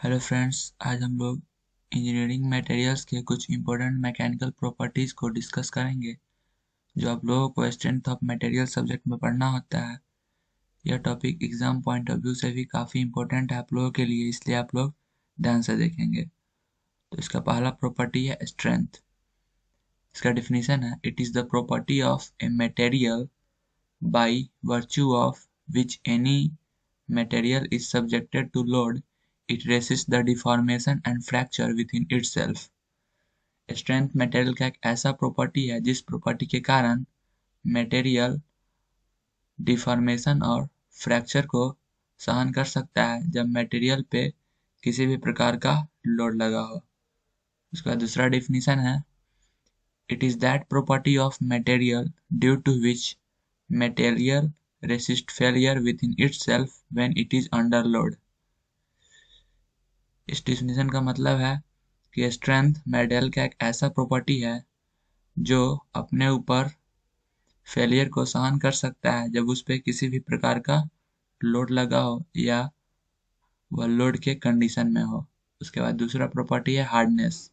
Hello friends, आज हम लोग इंजीनियरिंग मटेरियल्स के कुछ इंपॉर्टेंट मैकेनिकल प्रॉपर्टीज़ को डिस्कस करेंगे जो आप लोगों को स्ट्रेंथ ऑफ मटेरियल सब्जेक्ट में पढ़ना होता है। यह topic exam point of view से भी काफ़ी इंपॉर्टेंट है आप लोगों के लिए, इसलिए आप लोग ध्यान से देखेंगे। तो इसका पहला प्रॉपर्टी है स्ट्रेंथ। इसका डिफिनीशन है, it is the property of a material by virtue of which any material is subjected to load, it resists the deformation and fracture within itself. Strength material का एक ऐसा प्रॉपर्टी है जिस property के कारण material deformation और fracture को सहन कर सकता है जब मटेरियल पे किसी भी प्रकार का लोड लगा हो। उसका दूसरा डिफिनीशन है, it is that property of material due to which material resist failure within itself when it is under load। इस डिफिनीशन का मतलब है कि स्ट्रेंथ मटेरियल का एक ऐसा प्रॉपर्टी है जो अपने ऊपर फेलियर को सहन कर सकता है जब उस पर किसी भी प्रकार का लोड लगा हो या वह लोड के कंडीशन में हो। उसके बाद दूसरा प्रॉपर्टी है hardness.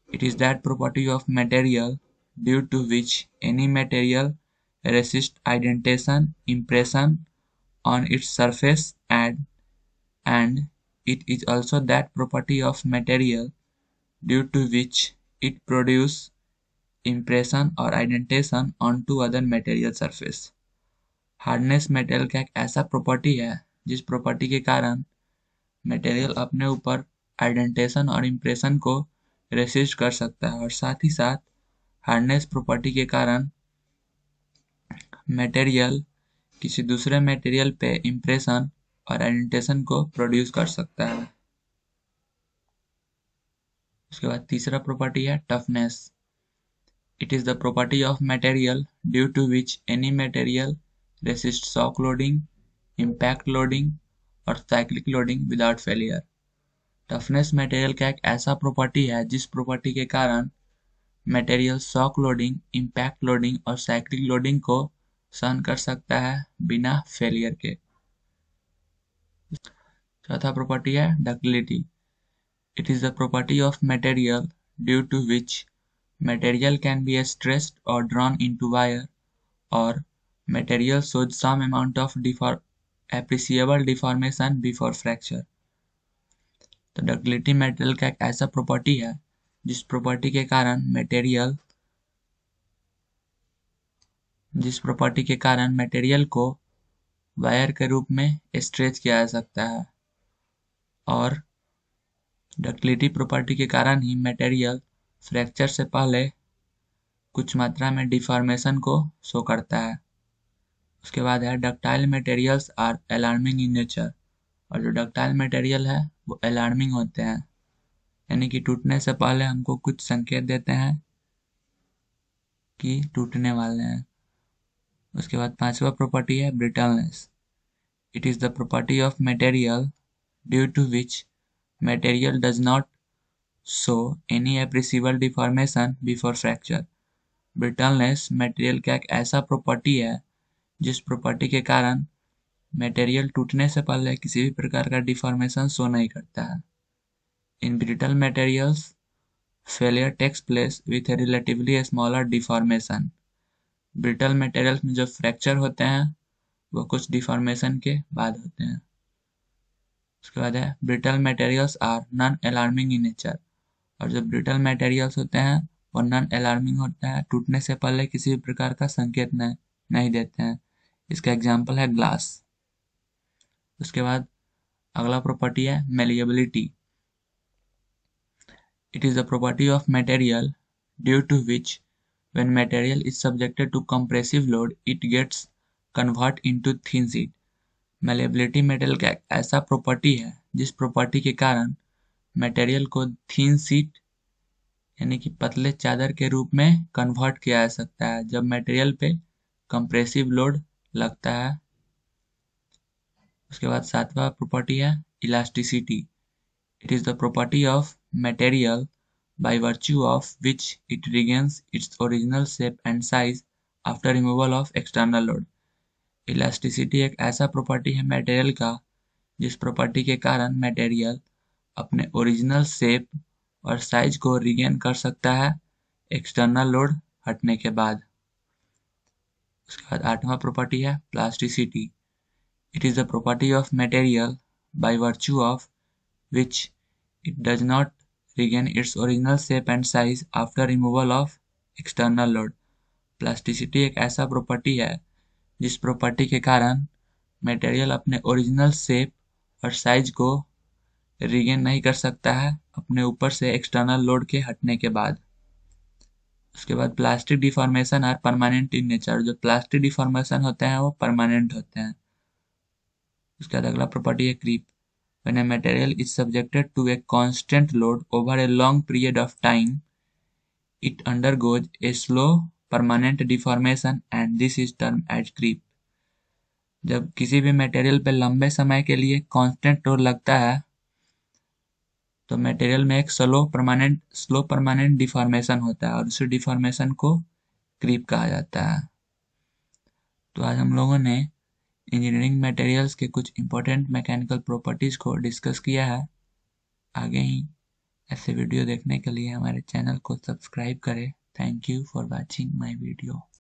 It is that property of material due to which any material resist indentation impression on its surface and it is also that property of material due to which it produce impression or indentation onto other material surface। Hardness material का एक ऐसा property है जिस property के कारण material अपने ऊपर आइडेंटेशन और इम्प्रेशन को रेसिस्ट कर सकता है और साथ ही साथ हार्डनेस प्रॉपर्टी के कारण मटेरियल किसी दूसरे मटेरियल पे इम्प्रेशन और इंडेंटेशन को प्रोड्यूस कर सकता है। उसके बाद तीसरा प्रॉपर्टी है toughness. It is the property of material due to which any material resist shock loading, impact loading और cyclic loading without failure. Toughness material का एक ऐसा प्रॉपर्टी है जिस प्रॉपर्टी के कारण material shock loading, impact loading और साइक्लिक लोडिंग को सहन कर सकता है बिना फेलियर के। चौथा प्रॉपर्टी है ductility. It is the property of material due to which material can be stressed और ड्रॉन इनटू वायर और material shows some amount of appreciable deformation before fracture. तो डक्टिलिटी मटेरियल का एक ऐसा प्रॉपर्टी है जिस प्रॉपर्टी के कारण मटेरियल को वायर के रूप में स्ट्रेच किया जा सकता है और डक्टिलिटी प्रॉपर्टी के कारण ही मटेरियल फ्रैक्चर से पहले कुछ मात्रा में डिफॉर्मेशन को शो करता है। उसके बाद है ductile materials are alarming in nature. और जो डक्टाइल मटेरियल है वो अलार्मिंग होते हैं, यानी कि टूटने से पहले हमको कुछ संकेत देते हैं कि टूटने वाले हैं। उसके बाद पांचवा प्रॉपर्टी है brittleness. It is the property of material due to which material does not show any appreciable deformation before fracture. Brittleness material का एक ऐसा प्रॉपर्टी है जिस प्रॉपर्टी के कारण मटेरियल टूटने से पहले किसी भी प्रकार का डिफॉर्मेशन शो नहीं करता है। In brittle materials failure takes place with a relatively smaller deformation. Brittle materials में जो फ्रैक्चर होते हैं वो कुछ डिफॉर्मेशन के बाद होते हैं। उसके बाद है brittle materials are non alarming in nature. और जो ब्रिटल मटेरियल्स होते हैं वो नॉन अलार्मिंग होता है, टूटने से पहले किसी भी प्रकार का संकेत नहीं देते हैं। इसका एग्जाम्पल है ग्लास। उसके बाद अगला प्रॉपर्टी है malleability. It is the property of material due to which when material is subjected to compressive load it gets convert into thin sheet। malleability material का एक ऐसा प्रॉपर्टी है जिस प्रॉपर्टी के कारण मटेरियल को थिन शीट यानी कि पतले चादर के रूप में कन्वर्ट किया जा सकता है जब मटेरियल पे कंप्रेसिव लोड लगता है। उसके बाद सातवां प्रॉपर्टी है elasticity. It is the property of material by virtue of which it regains its original shape and size after removal of external load। Elasticity एक ऐसा प्रॉपर्टी है मटेरियल का जिस प्रॉपर्टी के कारण मटेरियल अपने ओरिजिनल शेप और साइज को रिगेन कर सकता है एक्सटर्नल लोड हटने के बाद। उसके बाद 8वां प्रॉपर्टी है plasticity. It is the property of material by virtue of which it does not regain its original shape and size after removal of external load। Plasticity एक ऐसा प्रॉपर्टी है जिस प्रॉपर्टी के कारण मटेरियल अपने ओरिजिनल शेप और size को regain नहीं कर सकता है अपने ऊपर से एक्सटर्नल लोड के हटने के बाद। उसके बाद plastic deformation are permanent in nature. जो प्लास्टिक डिफॉर्मेशन होते हैं वो परमानेंट होते हैं। उसके बाद अगला प्रॉपर्टी है creep. When a material is subjected to a constant load over a long period of time, it undergoes a slow permanent deformation and this is termed as creep। जब किसी भी मटेरियल पे लंबे समय के लिए कांस्टेंट लोड लगता है तो मटेरियल में एक स्लो परमानेंट डिफॉर्मेशन होता है और उस डिफॉर्मेशन को क्रीप कहा जाता है। तो आज हम लोगों ने इंजीनियरिंग मटेरियल्स के कुछ इंपॉर्टेंट मैकेनिकल प्रॉपर्टीज को डिस्कस किया है। आगे ही ऐसे वीडियो देखने के लिए हमारे चैनल को सब्सक्राइब करें। Thank you for watching my video.